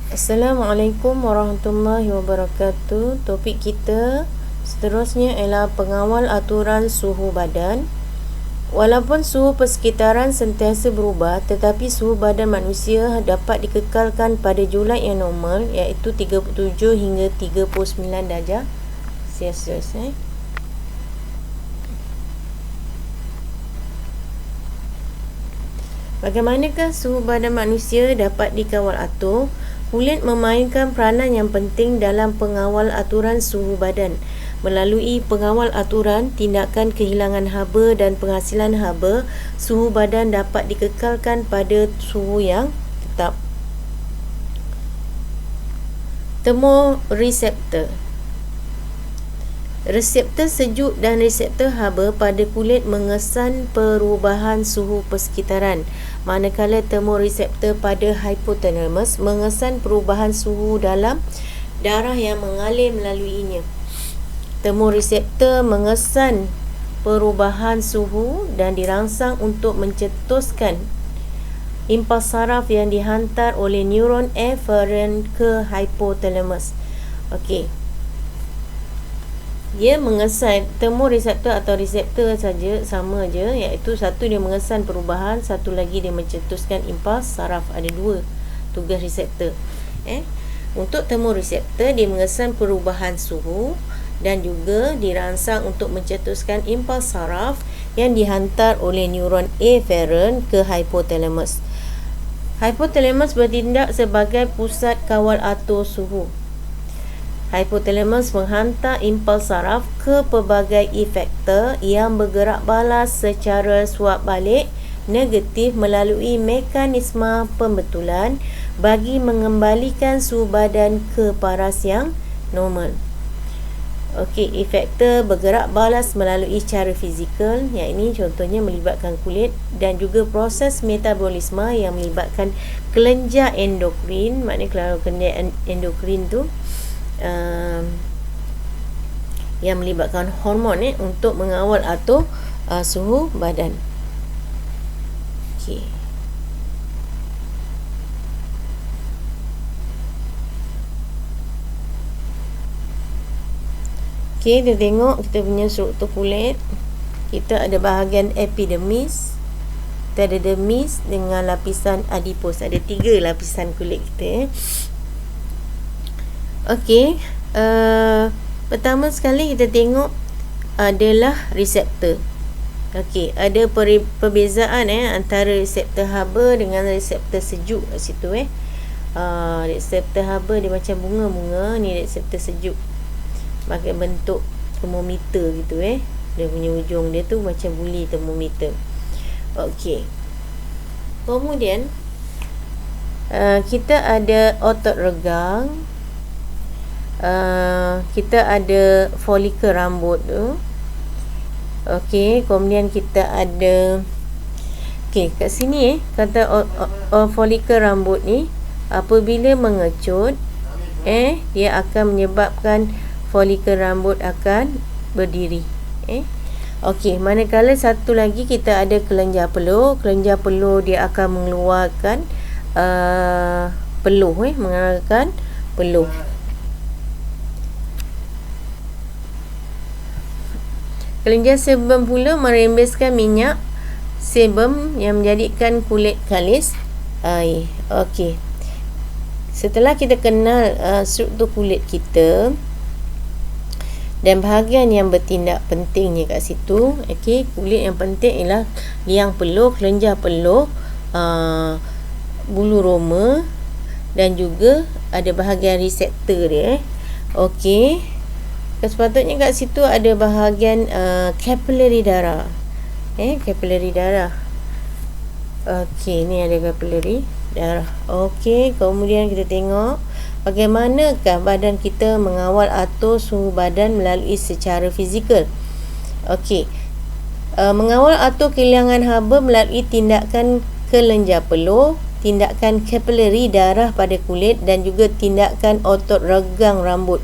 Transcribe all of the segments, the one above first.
Assalamualaikum warahmatullahi wabarakatuh. Topik kita seterusnya ialah pengawal aturan suhu badan. Walaupun suhu persekitaran sentiasa berubah, tetapi suhu badan manusia dapat dikekalkan pada julat yang normal, iaitu 37 hingga 39 darjah Celsius. Bagaimanakah suhu badan manusia dapat dikawal atur? Kulit memainkan peranan yang penting dalam pengawal aturan suhu badan. Melalui pengawal aturan, tindakan kehilangan haba dan penghasilan haba, suhu badan dapat dikekalkan pada suhu yang tetap. Termoreseptor. Reseptor sejuk dan reseptor haba pada kulit mengesan perubahan suhu persekitaran, manakala termoreseptor pada hypothalamus mengesan perubahan suhu dalam darah yang mengalir melaluinya. Termoreseptor mengesan perubahan suhu dan dirangsang untuk mencetuskan impuls saraf yang dihantar oleh neuron efferent ke hypothalamus. Okey. Dia mengesan termoreseptor atau reseptor saja sama je, iaitu satu dia mengesan perubahan, satu lagi dia mencetuskan impuls saraf. Ada dua tugas reseptor. Untuk termoreseptor dia mengesan perubahan suhu dan juga dirangsang untuk mencetuskan impuls saraf yang dihantar oleh neuron efferent ke hypothalamus. Hypothalamus bertindak sebagai pusat kawal atur suhu. Hypothalamus menghantar impuls saraf ke pelbagai efektor yang bergerak balas secara suap balik negatif melalui mekanisme pembetulan bagi mengembalikan suhu badan ke paras yang normal. Okey, efektor bergerak balas melalui cara fizikal, yang ini contohnya melibatkan kulit, dan juga proses metabolisme yang melibatkan kelenjar endokrin. Maknanya kalau kelenjar endokrin tu yang melibatkan hormon untuk mengawal atur suhu badan. Okey. Okey, kita tengok kita punya struktur kulit. Kita ada bahagian epidermis, kita ada dermis dengan lapisan adipos. Ada 3 lapisan kulit kita. Okey, pertama sekali kita tengok adalah reseptor. Okey, ada perbezaan antara reseptor haba dengan reseptor sejuk kat situ. Reseptor haba dia macam bunga-bunga, ni reseptor sejuk. Pakai bentuk termometer gitu. Dia punya ujung dia tu macam buli termometer. Okey. Kemudian kita ada otot regang. Kita ada folikel rambut tu. Okey, kemudian kita ada kat sini kata folikel rambut ni apabila mengecut dia akan menyebabkan folikel rambut akan berdiri. Okey, manakala satu lagi kita ada kelenjar peluh. Kelenjar peluh dia akan mengeluarkan peluh mengeluarkan peluh. Kelenjar sebum pula merembeskan minyak sebum yang menjadikan kulit kalis air. Okey. Setelah kita kenal struktur kulit kita dan bahagian yang bertindak pentingnya kat situ, okey, kulit yang penting ialah liang peluh, kelenjar peluh, bulu roma dan juga ada bahagian reseptor dia. Okey. Sepatutnya kat situ ada bahagian capillary darah. Capillary darah. Okey, ni ada capillary darah. Okey, kemudian kita tengok bagaimanakah badan kita mengawal atur suhu badan melalui secara fizikal. Okey. Mengawal atur kehilangan haba melalui tindakan kelenjar peluh, tindakan capillary darah pada kulit dan juga tindakan otot regang rambut.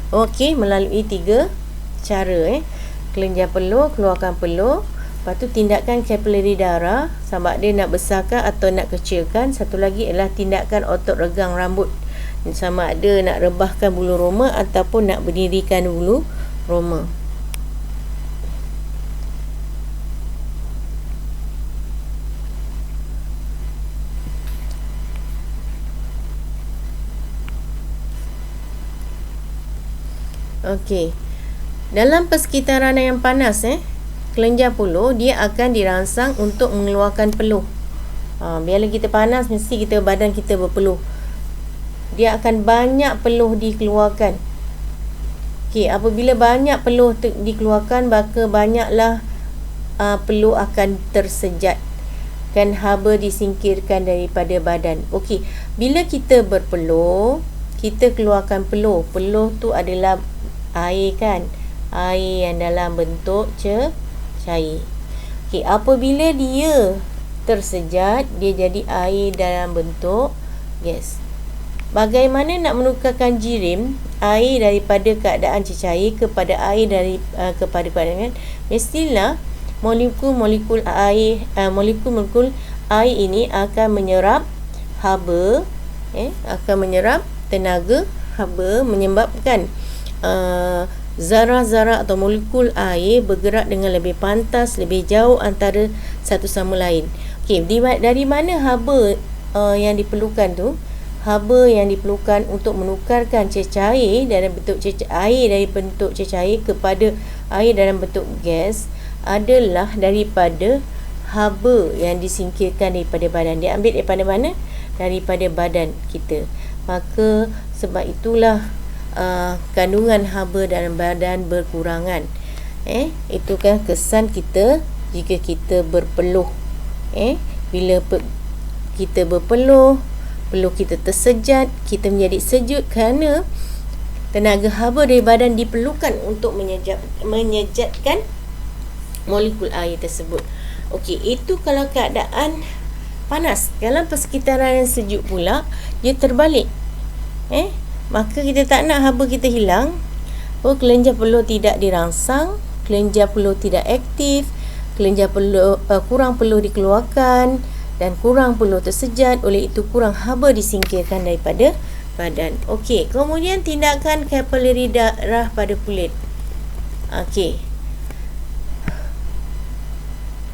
Okey, melalui 3 cara. Kelenjar peluh, keluarkan peluh. Lepas tu tindakan capillary darah, sama ada nak besarkan atau nak kecilkan. Satu lagi ialah tindakan otot regang rambut. sama ada nak rebahkan bulu roma ataupun nak berdirikan bulu roma. Okey. Dalam persekitaran yang panas kelenjar peluh dia akan dirangsang untuk mengeluarkan peluh. Bila kita panas mesti badan kita berpeluh. Dia akan banyak peluh dikeluarkan. Okey, apabila banyak peluh dikeluarkan, maka banyaklah peluh akan tersejat dan haba disingkirkan daripada badan. Okey, bila kita berpeluh, kita keluarkan peluh. Peluh tu adalah air kan? Air yang dalam bentuk cair. Okey, apabila dia tersejat, dia jadi air dalam bentuk gas. Bagaimana nak menukarkan jirim air daripada keadaan cecair kepada air kepada badan? Mestilah molekul-molekul air ini akan menyerap haba, akan menyerap tenaga haba, menyebabkan zarah-zarah atau molekul air bergerak dengan lebih pantas, lebih jauh antara satu sama lain. Okey, dari mana haba yang diperlukan tu? Haba yang diperlukan untuk menukarkan cecair dalam bentuk air dari bentuk cecair kepada air dalam bentuk gas adalah daripada haba yang disingkirkan daripada badan. Dia ambil daripada mana? Daripada badan kita. Maka sebab itulah kandungan haba dalam badan berkurangan. Itu kan kesan kita jika kita berpeluh. Bila kita berpeluh, peluh kita tersejat, kita menjadi sejuk kerana tenaga haba dari badan diperlukan untuk menyejatkan molekul air tersebut. Okey, itu kalau keadaan panas. Dalam persekitaran yang sejuk pula, dia terbalik. Maka kita tak nak haba kita hilang. Kelenjar peluh tidak dirangsang, kelenjar peluh tidak aktif, kelenjar peluh kurang peluh dikeluarkan dan kurang peluh tersejat, oleh itu kurang haba disingkirkan daripada badan. Okey, kemudian tindakan kapilari darah pada kulit. Okey.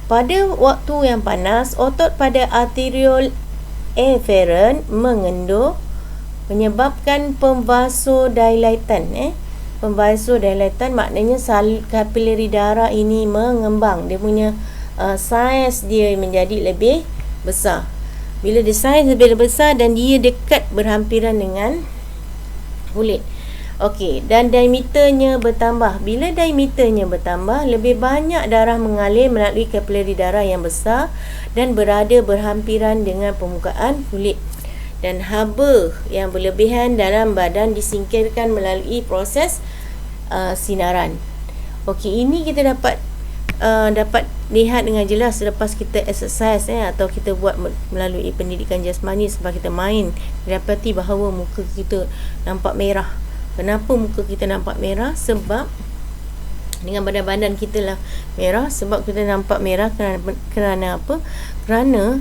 Pada waktu yang panas, otot pada arteriole efferent mengendur, menyebabkan pemvasodilatan. Pemvasodilatan maknanya kapilari darah ini mengembang. Dia punya saiz dia menjadi lebih besar. Bila dia saiz lebih besar dan dia dekat berhampiran dengan kulit. Okey, dan diameternya bertambah. Bila diameternya bertambah, lebih banyak darah mengalir melalui kapilari darah yang besar dan berada berhampiran dengan permukaan kulit. Dan haba yang berlebihan dalam badan disingkirkan melalui proses sinaran. Okey, ini kita dapat lihat dengan jelas selepas kita exercise atau kita buat melalui pendidikan jasmani. Sebab kita main, dapati bahawa muka kita nampak merah. Kenapa muka kita nampak merah? Sebab dengan badan-badan kita lah merah. Sebab kita nampak merah kerana apa? Kerana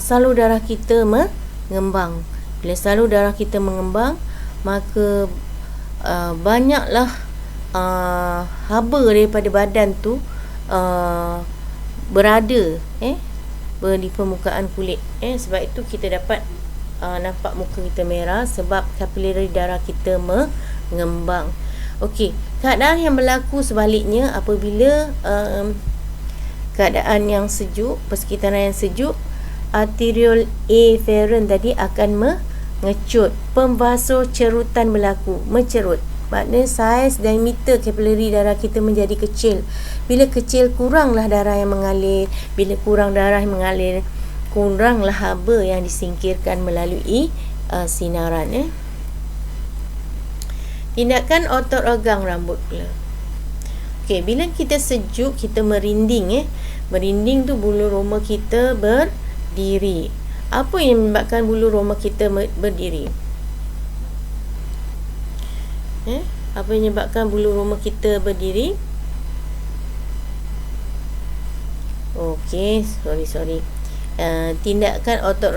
salur darah kita mengembang. Bila salur darah kita mengembang, maka banyaklah haba daripada badan tu berada di permukaan kulit. Sebab itu kita dapat nampak muka kita merah, sebab kapilari darah kita mengembang. Okey, keadaan yang berlaku sebaliknya apabila keadaan yang sejuk, persekitaran yang sejuk, arteriole efferent tadi akan mengecut. Pemvasocerutan berlaku, mencerut. Maknanya saiz diameter kapilari darah kita menjadi kecil. Bila kecil, kuranglah darah yang mengalir. Bila kurang darah yang mengalir, kuranglah haba yang disingkirkan melalui sinaran. Tindakan otot regang rambut pula. Okey, bila kita sejuk, kita merinding. Merinding tu bulu roma kita berdiri. Apa yang menyebabkan bulu roma kita berdiri? Apa yang menyebabkan bulu roma kita berdiri? Okey, sorry. Tindakan otot